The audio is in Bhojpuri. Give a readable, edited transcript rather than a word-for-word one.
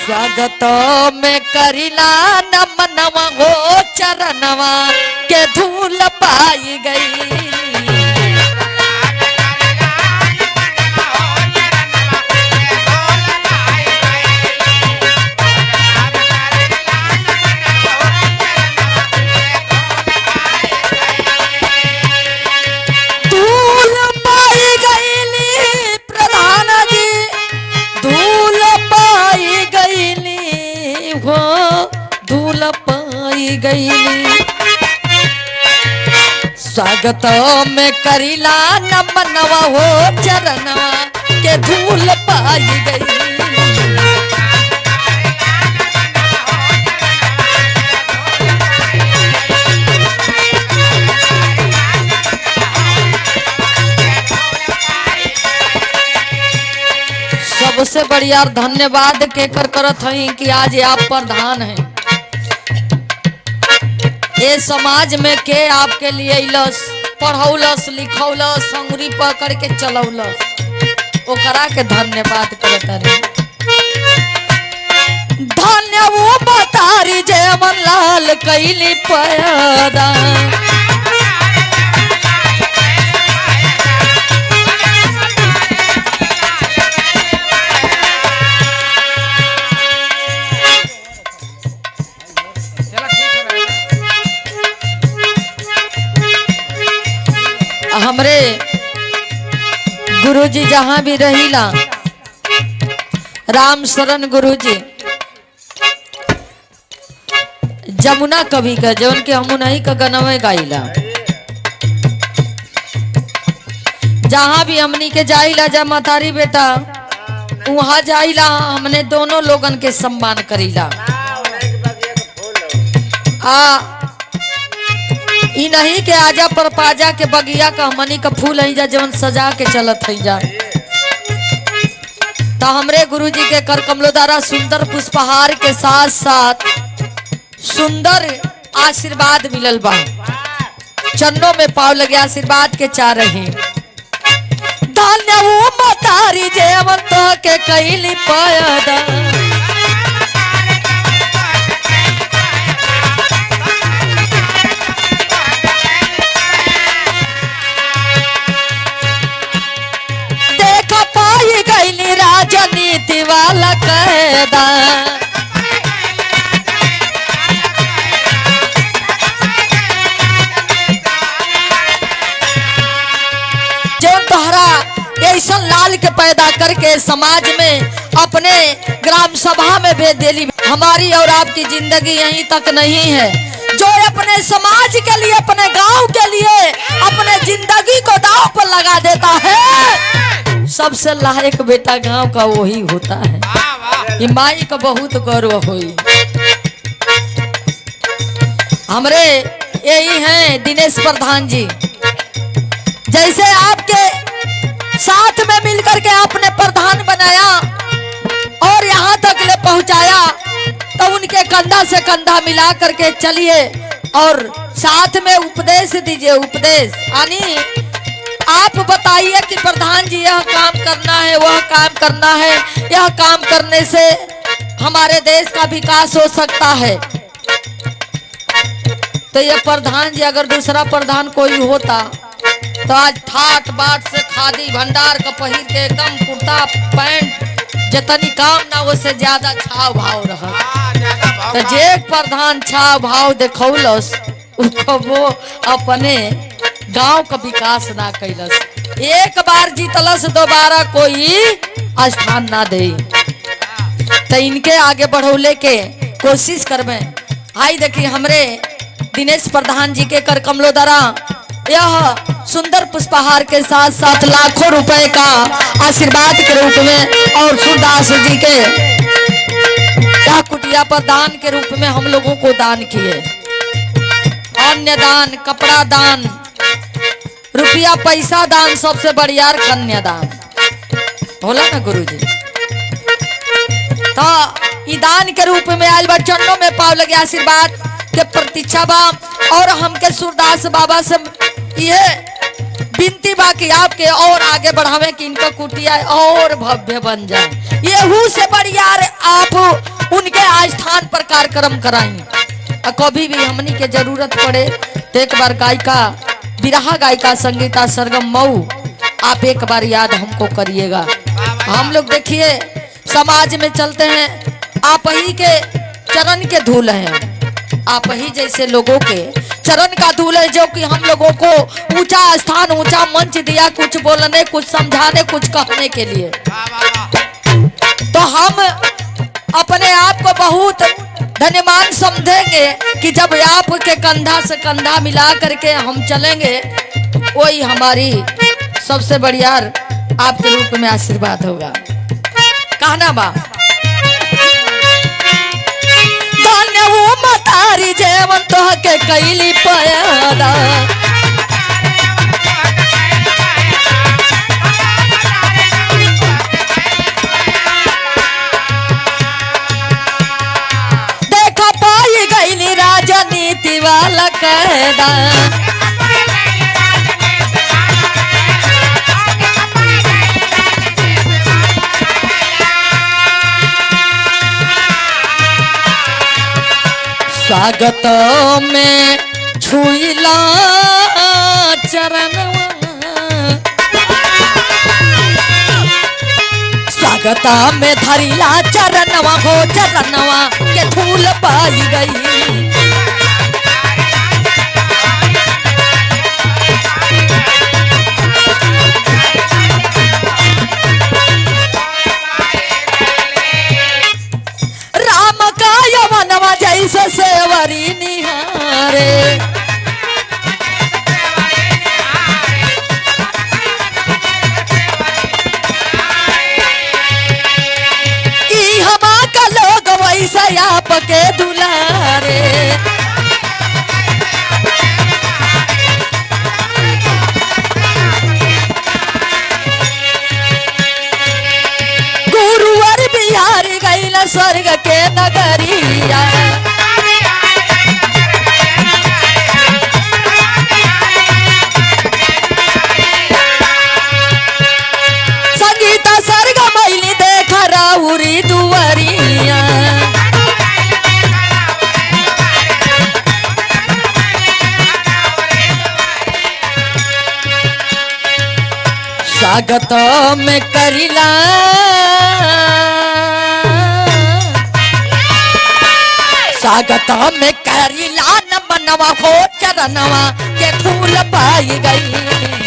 स्वागत में करिला नमनवा हो चरणवा के धूल पाई गई। धूल पाई गईली स्वागत में करिला नमनवा हो चरणवा के धूल पाई गई। सबसे बढ़िया धन्यवाद केकर करत हई कि आज आप प्रधान हैं। ये समाज में के आपके लिए इलस पढ़ौलस लिखौलस संगरी पकड़ के चलौलस ओकरा के धन्यवाद करत रहे। धन्य वो बतारी जय मन लाल कैली पैदा हमरे गुरुजी जहां भी रहीला राम शरण गुरुजी जमुना कवि का जौन के हम नहीं का गनवे गाइला जहां भी हमनी के जाइला जा मतारी बेटा वहां जाइला हमने दोनों लोगन के सम्मान करीला। ई नहीं के आजा पर पाजा के बगिया का हमनी का फूल है जा जवन सजा के चलत है जा। तो हमरे गुरुजी के कर कमलोदारा सुंदर पुष्पहार के साथ साथ सुंदर आशीर्वाद मिलल बा। चन्नों में पाव लगे आशीर्वाद के चाह रहे। धन्य वो मतारी जेवन तो के कैली पैदा राजनीति वाला कैदा जो तोहरा ऐसा लाल के पैदा करके समाज में अपने ग्राम सभा में भेज देली। हमारी और आपकी जिंदगी यहीं तक नहीं है। जो अपने समाज के लिए अपने गांव के लिए अपने जिंदगी को दांव पर लगा देता है सबसे लायक बेटा गांव का वही होता है। ये माई का बहुत गर्व हुई। हमरे यही हैं दिनेश प्रधान जी जैसे आपके साथ में मिलकर के आपने प्रधान बनाया और यहाँ तक ले पहुंचाया तो उनके कंधा से कंधा मिला करके चलिए और साथ में उपदेश दीजिए। उपदेश यानी आप बताइए कि प्रधान जी यह काम करना है वह काम करना है, यह काम करने से हमारे देश का विकास हो सकता है। तो ये प्रधान जी अगर दूसरा प्रधान कोई होता तो आज ठाट बाट से खादी भंडार का पहिर के एकदम कुर्ता पैंट जितनी काम ना उससे ज्यादा छाव भाव रहा। तो जे प्रधान छाव भाव देखौलस वो अपने गांव का विकास ना कैलस। एक बार जीतलस दोबारा कोई स्थान ना दे। तो इनके आगे बढ़ौले के कोशिश करबे। आई देखिए हमरे दिनेश प्रधान जी के कर कमलोदरा यह सुंदर पुष्पहार के साथ साथ लाखों रुपए का आशीर्वाद के रूप में और सूरदास जी के यह कुटिया पर दान के रूप में हम लोगों को दान किए। अन्य दान, कपड़ा दान, रुपया पैसा दान, सबसे बढ़िया कन्यादान होला ना गुरुजी। तो ई दान के रूप में आयल बा चरणों में पाव लगे आशीर्वाद के प्रतीक्षा बा। और हमके सूरदास बाबा से ये विनती बा कि आपके और आगे बढ़ावे कि इनका कुटिया और भव्य बन जाए। ये से बढ़िया आप उनके आस्थान पर कार्यक्रम कराई। और कभी भी हमनी के जरूरत पड़े तो एक बार गायिका बिरहा गायिका संगीता सरगम मऊ आप एक बार याद हमको करिएगा। हम लोग देखिए समाज में चलते हैं, आप ही के चरण के धूल हैं, आप ही जैसे लोगों के चरण का धूल है जो कि हम लोगों को ऊंचा स्थान ऊंचा मंच दिया, कुछ बोलने कुछ समझाने कुछ कहने के लिए। तो हम अपने आप को बहुत धन्यवान समझेंगे कि जब आपके कंधा से कंधा मिला करके हम चलेंगे, वही हमारी सबसे बढ़िया आपके रूप में आशीर्वाद होगा। कहना बा मतारी जेवन तो के कैली पैदा, देखा पाई गईली राजनीति वाला कैदा। स्वागत में छुईला चरणवा, स्वागत में धरिला चरणवा हो चरणवा के धूल पाई गई। जैसे सेवरी निहारे, ई हमा का लोग वैसा आपके दुलारे। गुरुवर बिहारी गैला स्वर्ग के नगरिया, राउरी दुवरिया। स्वागत में करिला स्वागत में करिला न मनवा हो चरणवा के धूल पाई गई।